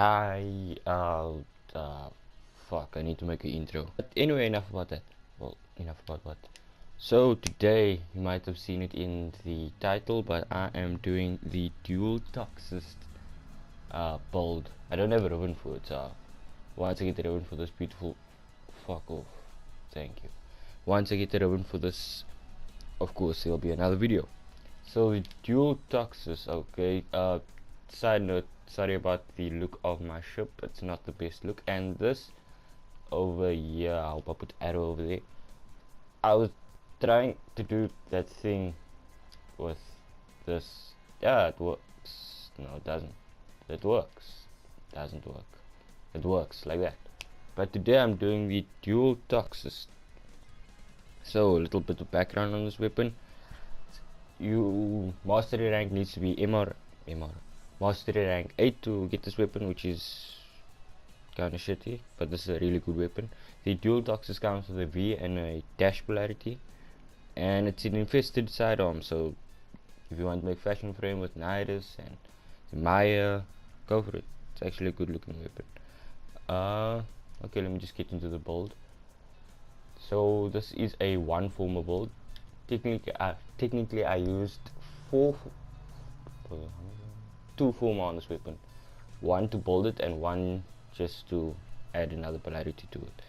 Hi, fuck, I need to make an intro. But anyway, enough about that. Well, enough about what. So today, you might have seen it in the title, but I am doing the dual toxocyst build. I don't have a ribbon for it, so once I get the ribbon for this beautiful, fuck off. Thank you. Once I get the ribbon for this, of course, there'll be another video. So the dual toxocyst, okay. Side note, sorry about the look of my ship, it's not the best look. And this over here, I hope I put arrow over there. I was trying to do that thing with this. Yeah, it works. No, it doesn't. It works. Doesn't work. It works like that. But today I'm doing the dual toxocyst. So a little bit of background on this weapon. You mastery rank needs to be MR mastery rank 8 to get this weapon, which is kinda shitty, but this is a really good weapon. The dual toxocyst comes with a V and a dash polarity, and it's an infested sidearm, so if you want to make fashion frame with Nidus and the Maya, go for it. It's actually a good looking weapon. Okay, let me just get into the build. So this is a one former build. Technically I used two former on this weapon, one to build it and one just to add another polarity to it.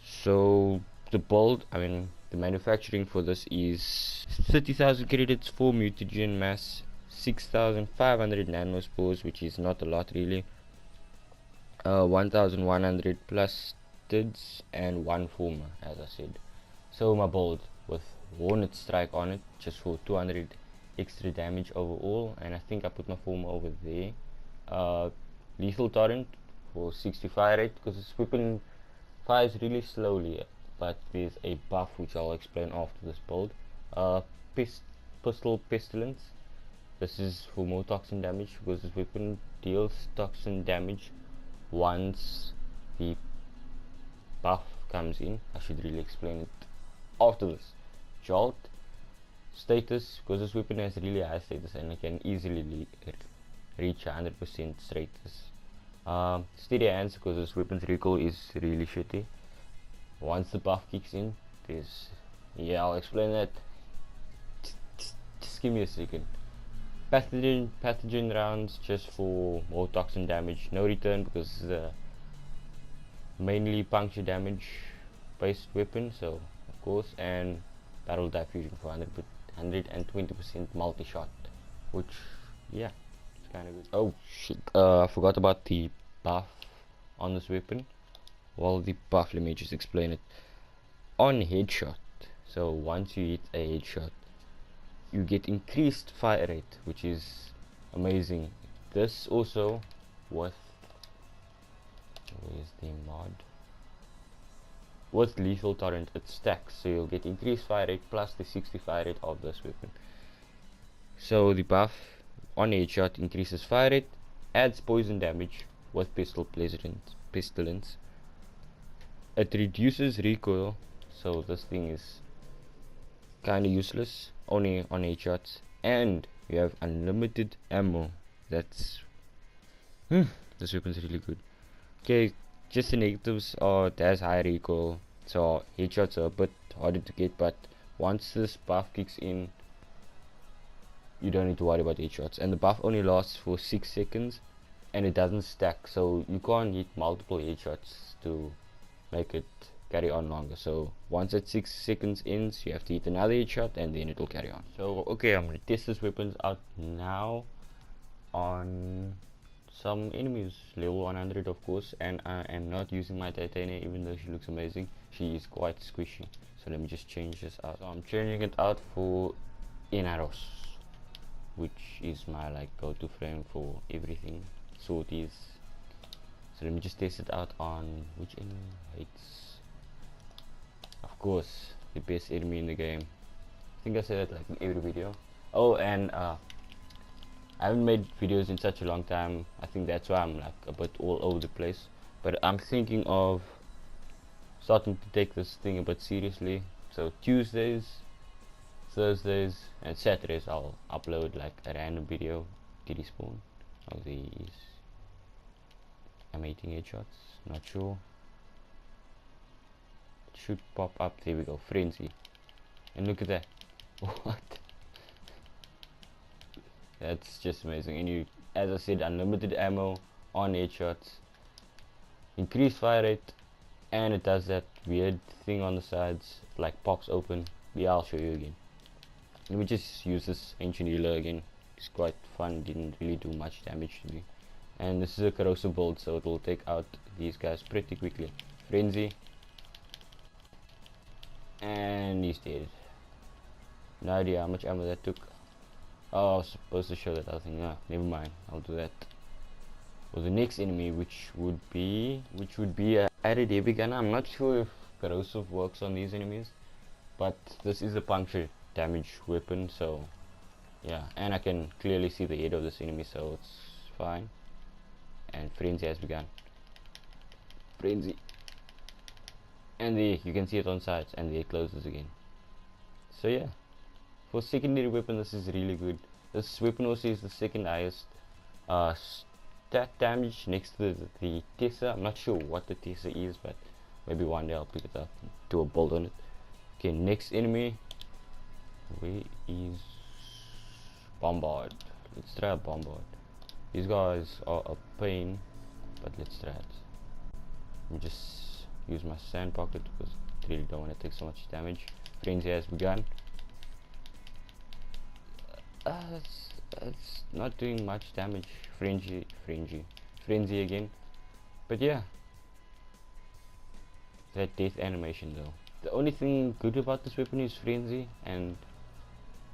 So the build, the manufacturing for this is 30,000 credits for mutagen mass, 6,500 nanospores, which is not a lot really, 1,100 plus tids and one former, as I said. So my build with Hornet Strike on it, just for 200 extra damage overall, and I think I put my former over there. Lethal Torrent for 60 fire rate, because this weapon fires really slowly, but there's a buff which I'll explain after this build. Pistol Pestilence, this is for more toxin damage, because this weapon deals toxin damage once the buff comes in. I should really explain it after this. Jolt status, because this weapon has really high status and I can easily reach 100% status. Steady hands, because this weapon's recoil is really shitty. Once the buff kicks in, I'll explain that. Just give me a second. Pathogen rounds, just for more toxin damage. No return, because it's a mainly puncture damage based weapon, so of course. And barrel diffusion for 120% multi-shot, which, yeah, it's kind of good. Oh shit, I forgot about the buff on this weapon. Well, the buff, let me just explain it. On headshot, so once you hit a headshot, you get increased fire rate, which is amazing. This also with, where's the mod? With Lethal Torrent, it stacks, so you'll get increased fire rate plus the 60 fire rate of this weapon. So the buff on headshot increases fire rate, adds poison damage with pestilence. It reduces recoil, so this thing is kinda useless, only on headshots, and you have unlimited ammo. That's this weapon's really good. Okay, just the negatives are it has high recoil, so headshots are a bit harder to get, but once this buff kicks in, you don't need to worry about headshots. And the buff only lasts for 6 seconds and it doesn't stack, so you can't hit multiple headshots to make it carry on longer. So once that 6 seconds ends, you have to hit another headshot and then it will carry on. So okay, I'm gonna test this weapons out now on some enemies, level 100 of course, and I am not using my Titania, even though she looks amazing. She is quite squishy, so let me just change this out. So I'm changing it out for Inaros, which is my go-to frame for everything sorties. So let me just test it out on which enemy hates, of course, the best enemy in the game. I think I said that in every video. Oh, and I haven't made videos in such a long time. I think that's why I'm a bit all over the place, but I'm thinking of starting to take this thing a bit seriously. So Tuesdays, Thursdays and Saturdays I'll upload a random video to respawn. Oh, these animating headshots. Not sure. It should pop up. There we go. Frenzy. And look at that. What? That's just amazing. And you, as I said, unlimited ammo on headshots, increased fire rate, and it does that weird thing on the sides, like pops open. Yeah, I'll show you again. Let me just use this ancient healer again. It's quite fun. Didn't really do much damage to me. And this is a corrosive build, so it will take out these guys pretty quickly. Frenzy, and he's dead. No idea how much ammo that took. Oh, I was supposed to show that other thing. No, never mind. I'll do that for the next enemy, which would be a added heavy gunner. I'm not sure if corrosive works on these enemies, but this is a puncture damage weapon, so yeah. And I can clearly see the head of this enemy, so it's fine. And frenzy has begun. Frenzy, and there you can see it on sides, and there it closes again. So yeah. For secondary weapon, this is really good. This weapon also is the second highest stat damage next to the Tessa. I'm not sure what the Tessa is, but maybe one day I'll pick it up and do a build on it. Okay, next enemy. Where is Bombard? Let's try a Bombard. These guys are a pain, but let's try it. Let me just use my sand pocket because I really don't want to take so much damage. Frenzy has begun. It's not doing much damage. Frenzy again. But yeah, that death animation though. The only thing good about this weapon is frenzy, and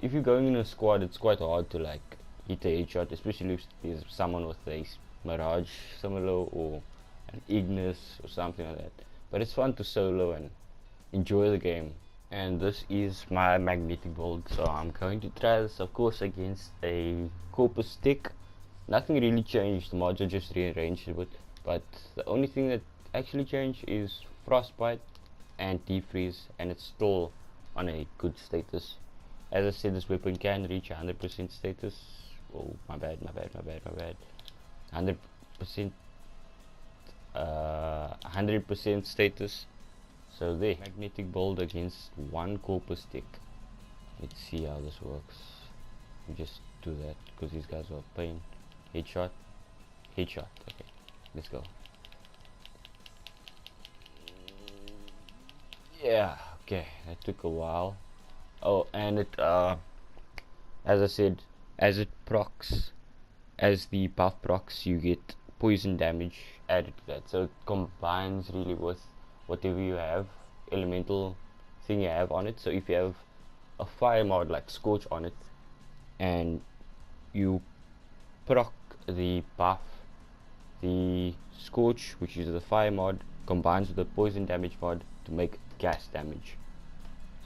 if you're going in a squad, it's quite hard to like hit a headshot, especially if there's someone with a Mirage similar or an Ignis or something like that. But it's fun to solo and enjoy the game. And this is my magnetic build, so I'm going to try this, of course, against a copper stick. Nothing really changed, the mods are just rearranged a bit, but the only thing that actually changed is frostbite and defreeze, and it's still on a good status. As I said, this weapon can reach 100% status. Oh, my bad. 100% status. So there, magnetic bolt against one copper stick. Let's see how this works. We just do that because these guys are a pain. Headshot. Okay, let's go. Yeah, okay, that took a while. Oh, and it as I said, as it procs, as the buff procs, you get poison damage added to that, so it combines really with whatever you have, elemental thing you have on it. So if you have a fire mod like Scorch on it, and you proc the buff, the Scorch, which is the fire mod, combines with the poison damage mod to make gas damage.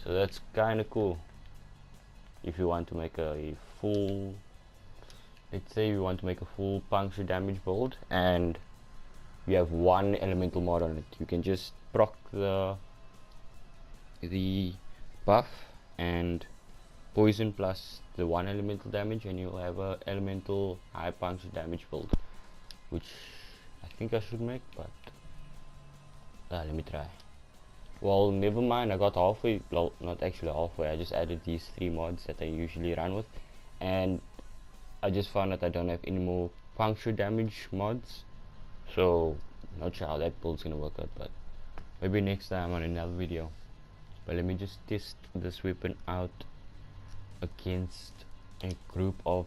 So that's kind of cool. If you want to make a full, let's say you want to make a full puncture damage build and you have one elemental mod on it, you can just proc the buff and poison plus the one elemental damage, and you'll have a elemental high puncture damage build, which I think I should make, but let me try. Well, never mind, I got halfway. Well, not actually halfway, I just added these 3 mods that I usually run with, and I just found that I don't have any more puncture damage mods, so not sure how that build's gonna work out, but maybe next time on another video. But let me just test this weapon out against a group of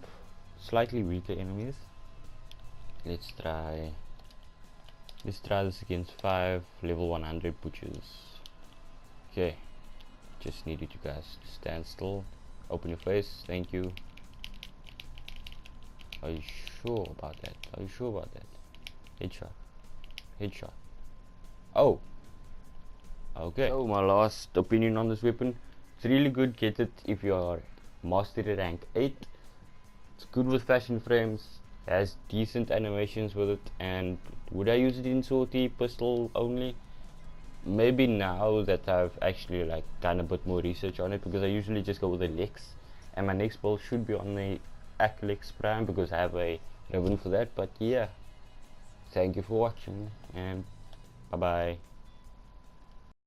slightly weaker enemies. Let's try this against 5 level 100 butchers. Okay, just needed you guys to stand still, open your face, thank you. Are you sure about that? Headshot. Oh, okay. So my last opinion on this weapon, it's really good. Get it if you are mastery rank 8. It's good with fashion frames, has decent animations with it. And would I use it in sortie pistol only? Maybe now that I've actually like done a bit more research on it, because I usually just go with the Lex, and my next build should be on the Lex Prime because I have a ribbon for that. But yeah, Thank you for watching, and bye bye.